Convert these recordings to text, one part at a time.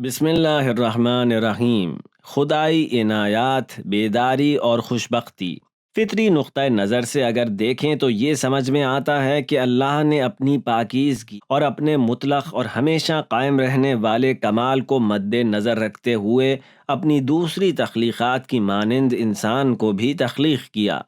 بسم اللہ الرحمن الرحیم۔ خدائی عنایات، بیداری اور خوشبختی۔ فطری نقطہ نظر سے اگر دیکھیں تو یہ سمجھ میں آتا ہے کہ اللہ نے اپنی پاکیزگی اور اپنے مطلق اور ہمیشہ قائم رہنے والے کمال کو مد نظر رکھتے ہوئے اپنی دوسری تخلیقات کی مانند انسان کو بھی تخلیق کیا،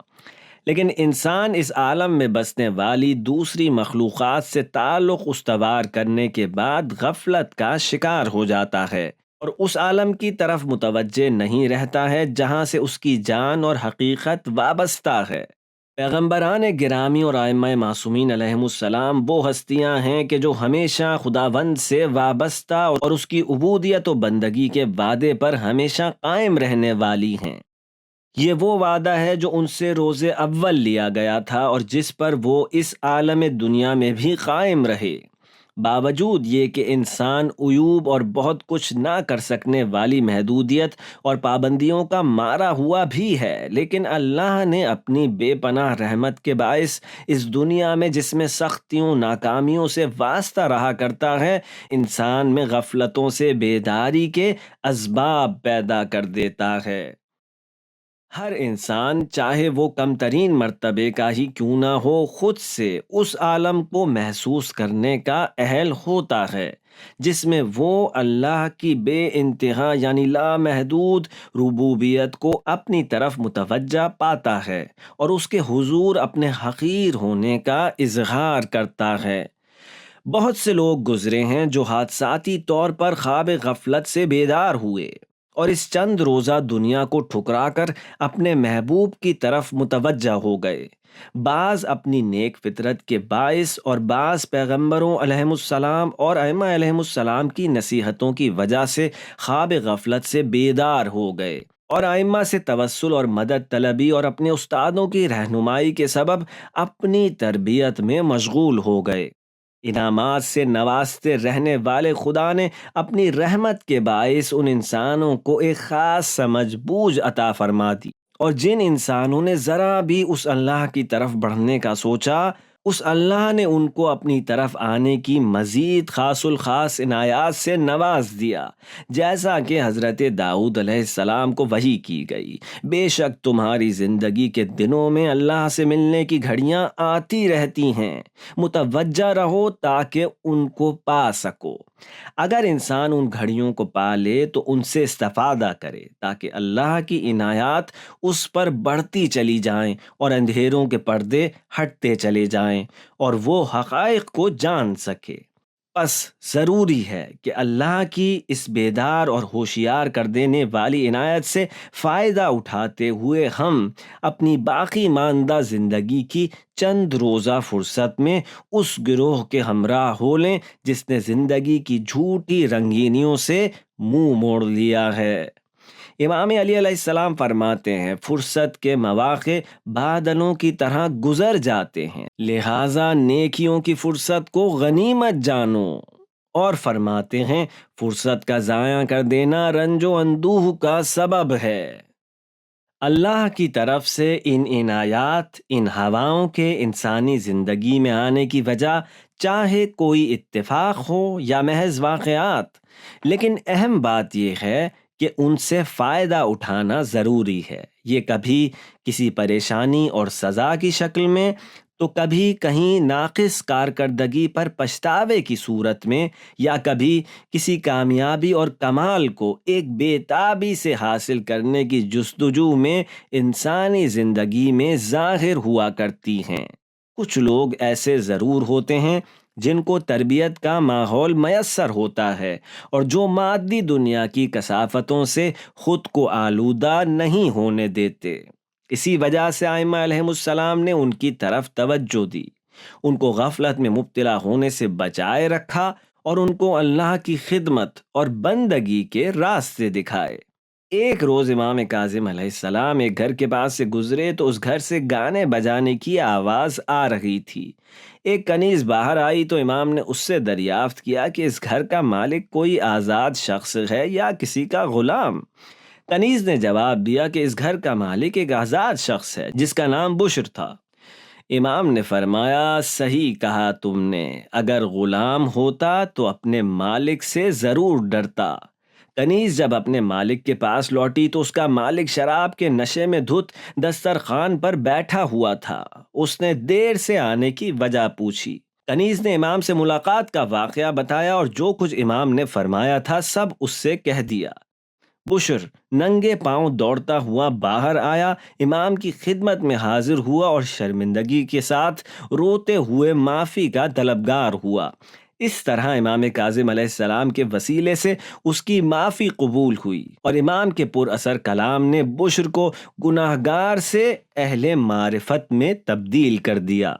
لیکن انسان اس عالم میں بسنے والی دوسری مخلوقات سے تعلق استوار کرنے کے بعد غفلت کا شکار ہو جاتا ہے اور اس عالم کی طرف متوجہ نہیں رہتا ہے جہاں سے اس کی جان اور حقیقت وابستہ ہے۔ پیغمبران گرامی اور ائمہ معصومین علیہم السلام وہ ہستیاں ہیں کہ جو ہمیشہ خداوند سے وابستہ اور اس کی عبودیت و بندگی کے وعدے پر ہمیشہ قائم رہنے والی ہیں۔ یہ وہ وعدہ ہے جو ان سے روز اول لیا گیا تھا اور جس پر وہ اس عالم دنیا میں بھی قائم رہے۔ باوجود یہ کہ انسان عیوب اور بہت کچھ نہ کر سکنے والی محدودیت اور پابندیوں کا مارا ہوا بھی ہے، لیکن اللہ نے اپنی بے پناہ رحمت کے باعث اس دنیا میں جس میں سختیوں ناکامیوں سے واسطہ رہا کرتا ہے، انسان میں غفلتوں سے بیداری کے اسباب پیدا کر دیتا ہے۔ ہر انسان چاہے وہ کم ترین مرتبے کا ہی کیوں نہ ہو، خود سے اس عالم کو محسوس کرنے کا اہل ہوتا ہے جس میں وہ اللہ کی بے انتہا یعنی لامحدود ربوبیت کو اپنی طرف متوجہ پاتا ہے اور اس کے حضور اپنے حقیر ہونے کا اظہار کرتا ہے۔ بہت سے لوگ گزرے ہیں جو حادثاتی طور پر خواب غفلت سے بیدار ہوئے اور اس چند روزہ دنیا کو ٹھکرا کر اپنے محبوب کی طرف متوجہ ہو گئے۔ بعض اپنی نیک فطرت کے باعث اور بعض پیغمبروں علیہم السلام اور ائمہ علیہم السلام کی نصیحتوں کی وجہ سے خواب غفلت سے بیدار ہو گئے اور ائمہ سے توسل اور مدد طلبی اور اپنے استادوں کی رہنمائی کے سبب اپنی تربیت میں مشغول ہو گئے۔ انعامات سے نوازتے رہنے والے خدا نے اپنی رحمت کے باعث ان انسانوں کو ایک خاص سمجھ بوجھ عطا فرما دی، اور جن انسانوں نے ذرا بھی اس اللہ کی طرف بڑھنے کا سوچا، اس اللہ نے ان کو اپنی طرف آنے کی مزید خاص الخاص عنایات سے نواز دیا، جیسا کہ حضرت داؤد علیہ السلام کو وحی کی گئی: بے شک تمہاری زندگی کے دنوں میں اللہ سے ملنے کی گھڑیاں آتی رہتی ہیں، متوجہ رہو تاکہ ان کو پا سکو۔ اگر انسان ان گھڑیوں کو پا لے تو ان سے استفادہ کرے تاکہ اللہ کی عنایات اس پر بڑھتی چلی جائیں اور اندھیروں کے پردے ہٹتے چلے جائیں اور وہ حقائق کو جان سکے۔ بس ضروری ہے کہ اللہ کی اس بیدار اور ہوشیار کر دینے والی عنایت سے فائدہ اٹھاتے ہوئے ہم اپنی باقی ماندہ زندگی کی چند روزہ فرصت میں اس گروہ کے ہمراہ ہو لیں جس نے زندگی کی جھوٹی رنگینیوں سے منہ موڑ لیا ہے۔ امام علی علیہ السلام فرماتے ہیں: فرصت کے مواقع بادلوں کی طرح گزر جاتے ہیں، لہٰذا نیکیوں کی فرصت کو غنیمت جانو۔ اور فرماتے ہیں: فرصت کا ضائع کر دینا رنج و اندوہ کا سبب ہے۔ اللہ کی طرف سے ان عنایات، ان ہواؤں کے انسانی زندگی میں آنے کی وجہ چاہے کوئی اتفاق ہو یا محض واقعات، لیکن اہم بات یہ ہے کہ ان سے فائدہ اٹھانا ضروری ہے۔ یہ کبھی کسی پریشانی اور سزا کی شکل میں، تو کبھی کہیں ناقص کارکردگی پر پچھتاوے کی صورت میں، یا کبھی کسی کامیابی اور کمال کو ایک بے تابی سے حاصل کرنے کی جستجو میں انسانی زندگی میں ظاہر ہوا کرتی ہیں۔ کچھ لوگ ایسے ضرور ہوتے ہیں جن کو تربیت کا ماحول میسر ہوتا ہے اور جو مادی دنیا کی کثافتوں سے خود کو آلودہ نہیں ہونے دیتے۔ اسی وجہ سے ائمہ علیہم السلام نے ان کی طرف توجہ دی، ان کو غفلت میں مبتلا ہونے سے بچائے رکھا اور ان کو اللہ کی خدمت اور بندگی کے راستے دکھائے۔ ایک روز امام کاظم علیہ السلام ایک گھر کے پاس سے گزرے تو اس گھر سے گانے بجانے کی آواز آ رہی تھی۔ ایک کنیز باہر آئی تو امام نے اس سے دریافت کیا کہ اس گھر کا مالک کوئی آزاد شخص ہے یا کسی کا غلام؟ کنیز نے جواب دیا کہ اس گھر کا مالک ایک آزاد شخص ہے جس کا نام بشر تھا۔ امام نے فرمایا: صحیح کہا تم نے، اگر غلام ہوتا تو اپنے مالک سے ضرور ڈرتا، کنیز جب اپنے مالک کے پاس لوٹی تو اس کا مالک شراب کے نشے میں دھت دسترخوان پر بیٹھا ہوا تھا۔ اس نے دیر سے آنے کی وجہ پوچھی۔ کنیز نے امام سے ملاقات کا واقعہ بتایا اور جو کچھ امام نے فرمایا تھا سب اس سے کہہ دیا۔ بشر ننگے پاؤں دوڑتا ہوا باہر آیا، امام کی خدمت میں حاضر ہوا اور شرمندگی کے ساتھ روتے ہوئے معافی کا طلبگار ہوا۔ اس طرح امام کاظم علیہ السلام کے وسیلے سے اس کی معافی قبول ہوئی اور امام کے پر اثر کلام نے بشر کو گناہگار سے اہل معرفت میں تبدیل کر دیا۔